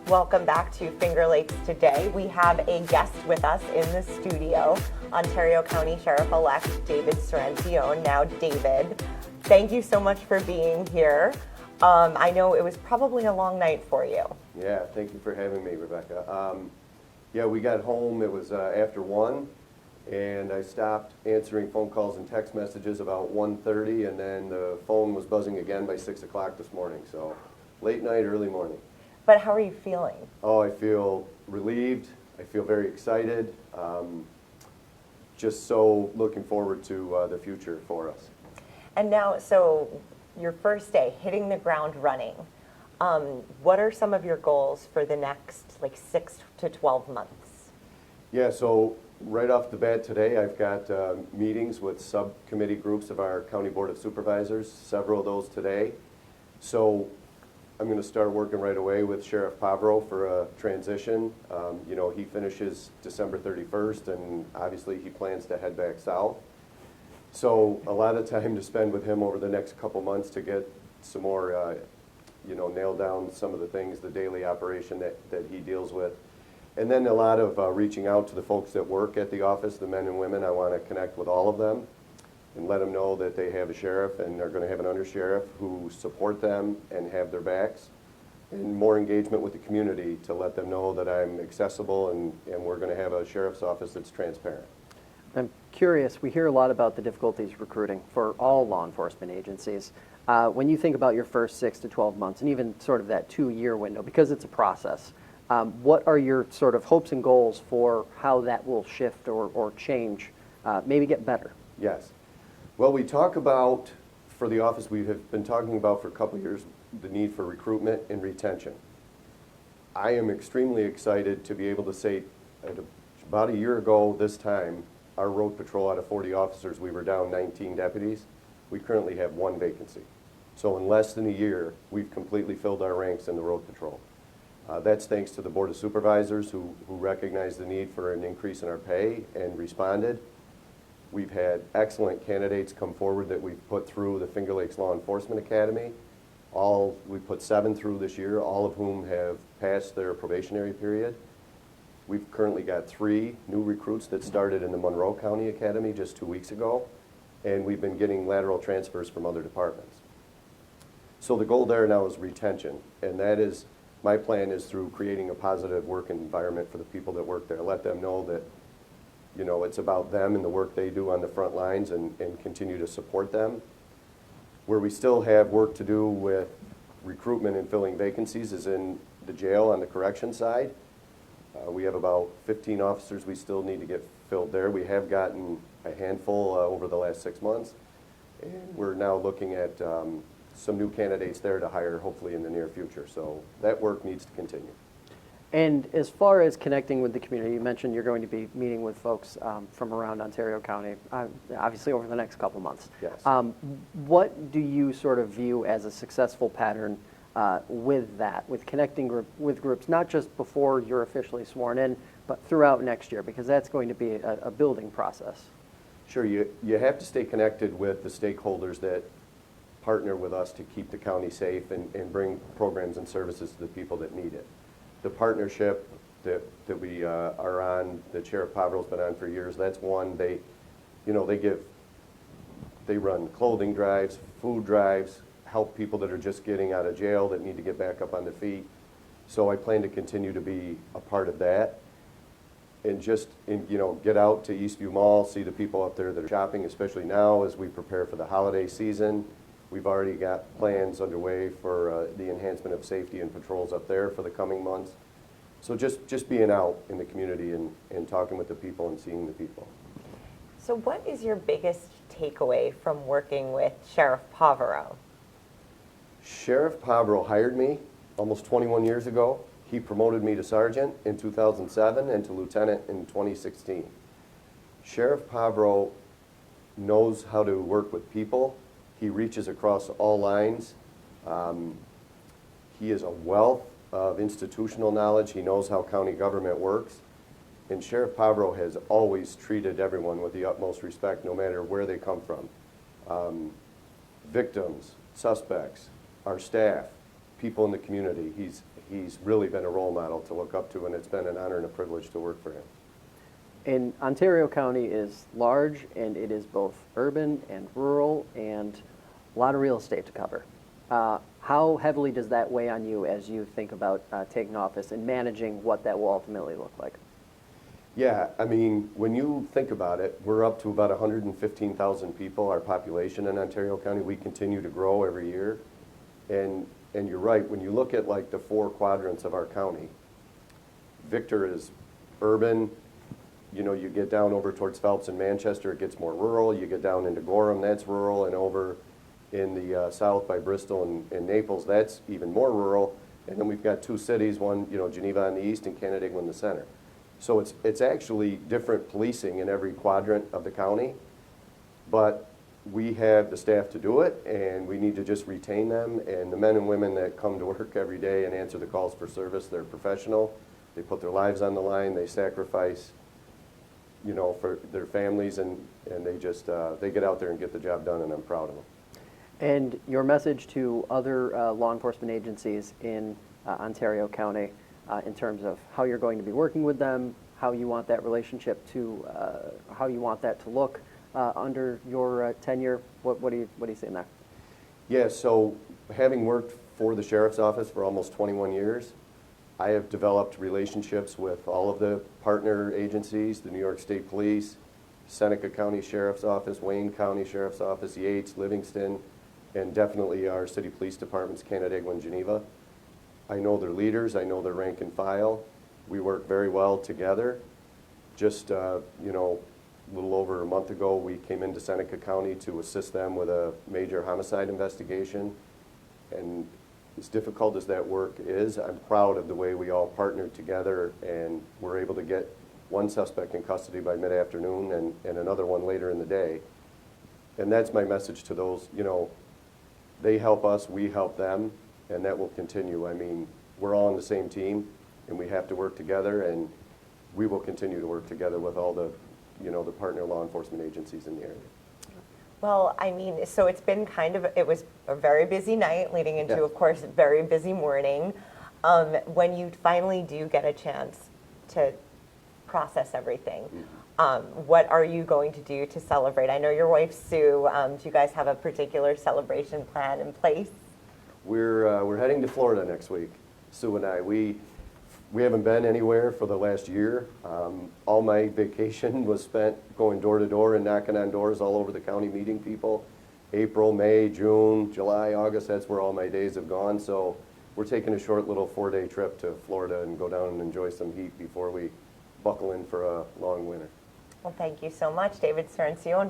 Welcome back to Finger Lakes Today. We have a guest with us in the studio, Ontario County Sheriff-Elect David Cirencione. Now, David, thank you so much for being here. I know it was probably a long night for you. Yeah, thank you for having me, Rebecca. Yeah, we got home, it was after 1, and I stopped answering phone calls and text messages about 1:30, and then the phone was buzzing again by 6 o'clock this morning, so late night, early morning. But how are you feeling? Oh, I feel relieved, I feel very excited, just so looking forward to the future for us. And now, so your first day, hitting the ground running, what are some of your goals for the next 6 to 12 months? Yeah, so right off the bat today, I've got meetings with subcommittee groups of our County Board of Supervisors, several of those today. So I'm going to start working right away with Sheriff Pavro for a transition. He finishes December 31st, and obviously he plans to head back south. So a lot of time to spend with him over the next couple months to get some more, nail down some of the things, the daily operation that he deals with. And then a lot of reaching out to the folks that work at the office, the men and women. I want to connect with all of them and let them know that they have a sheriff and are going to have an undersheriff who support them and have their backs, and more engagement with the community to let them know that I'm accessible and we're going to have a sheriff's office that's transparent. I'm curious, we hear a lot about the difficulties recruiting for all law enforcement agencies. When you think about your first 6 to 12 months and even sort of that 2-year window, because it's a process, what are your sort of hopes and goals for how that will shift or change, maybe get better? Yes. Well, we talk about, for the office, we have been talking about for a couple of years, the need for recruitment and retention. I am extremely excited to be able to say, about a year ago this time, our road patrol, out of 40 officers, we were down 19 deputies. We currently have 1 vacancy. So in less than a year, we've completely filled our ranks in the road patrol. That's thanks to the Board of Supervisors who recognized the need for an increase in our pay and responded. We've had excellent candidates come forward that we've put through the Finger Lakes Law Enforcement Academy. We put 7 through this year, all of whom have passed their probationary period. We've currently got 3 new recruits that started in the Monroe County Academy just 2 weeks ago, and we've been getting lateral transfers from other departments. So the goal there now is retention, and that is, my plan is through creating a positive work environment for the people that work there. Let them know that it's about them and the work they do on the front lines, and continue to support them. Where we still have work to do with recruitment and filling vacancies is in the jail on the correction side. We have about 15 officers we still need to get filled there. We have gotten a handful over the last 6 months, and we're now looking at some new candidates there to hire hopefully in the near future. So that work needs to continue. And as far as connecting with the community, you mentioned you're going to be meeting with folks from around Ontario County, obviously over the next couple months. Yes. What do you sort of view as a successful pattern with connecting with groups, not just before you're officially sworn in, but throughout next year, because that's going to be a building process? Sure, you have to stay connected with the stakeholders that partner with us to keep the county safe and bring programs and services to the people that need it. The partnership that we are on, that Sheriff Pavro's been on for years, that's one. They run clothing drives, food drives, help people that are just getting out of jail that need to get back up on their feet. So I plan to continue to be a part of that, and just get out to Eastview Mall, see the people up there that are shopping, especially now as we prepare for the holiday season. We've already got plans underway for the enhancement of safety and patrols up there for the coming months. So just being out in the community and talking with the people and seeing the people. So what is your biggest takeaway from working with Sheriff Pavro? Sheriff Pavro hired me almost 21 years ago. He promoted me to sergeant in 2007 and to lieutenant in 2016. Sheriff Pavro knows how to work with people. He reaches across all lines. He is a wealth of institutional knowledge. He knows how county government works. And Sheriff Pavro has always treated everyone with the utmost respect, no matter where they come from. Victims, suspects, our staff, people in the community. he's really been a role model to look up to, and it's been an honor and a privilege to work for him. And Ontario County is large, and it is both urban and rural, and a lot of real estate to cover. How heavily does that weigh on you as you think about taking office and managing what that will ultimately look like? Yeah, I mean, when you think about it, we're up to about 115,000 people, our population in Ontario County. We continue to grow every year. And you're right, when you look at like the 4 quadrants of our county, Victor is urban. You know, you get down over towards Phelps and Manchester, it gets more rural. You get down into Gorham, that's rural. And over in the south by Bristol and Naples, that's even more rural. And then we've got 2 cities, one, you know, Geneva on the east and Canandaigua in the center. So it's actually different policing in every quadrant of the county, but we have the staff to do it, and we need to just retain them. And the men and women that come to work every day and answer the calls for service, they're professional. They put their lives on the line. They sacrifice, you know, for their families, and they just they get out there and get the job done, and I'm proud of them. And your message to other law enforcement agencies in Ontario County in terms of how you're going to be working with them, how you want that relationship to, how you want that to look under your tenure. What are you saying there? Yeah, so having worked for the Sheriff's Office for almost 21 years, I have developed relationships with all of the partner agencies, the New York State Police, Seneca County Sheriff's Office, Wayne County Sheriff's Office, Yates, Livingston, and definitely our city police departments, Canandaigua and Geneva. I know their leaders, I know their rank and file. We work very well together. Just, you know, a little over a month ago, we came into Seneca County to assist them with a major homicide investigation. And as difficult as that work is, I'm proud of the way we all partnered together, and we're able to get one suspect in custody by mid-afternoon and another one later in the day. And that's my message to those, you know, they help us, we help them, and that will continue. I mean, we're all on the same team, and we have to work together, and we will continue to work together with all the, you know, the partner law enforcement agencies in the area. Well, I mean, so it's been it was a very busy night leading into, Yes. of course, a very busy morning. When you finally do get a chance to process everything, what are you going to do to celebrate? I know your wife, Sue, do you guys have a particular celebration plan in place? We're heading to Florida next week, Sue and I. We haven't been anywhere for the last year. All my vacation was spent going door to door and knocking on doors all over the county, meeting people. April, May, June, July, August, that's where all my days have gone. So we're taking a short little 4-day trip to Florida and go down and enjoy some heat before we buckle in for a long winter. Well, thank you so much, David Cirencione,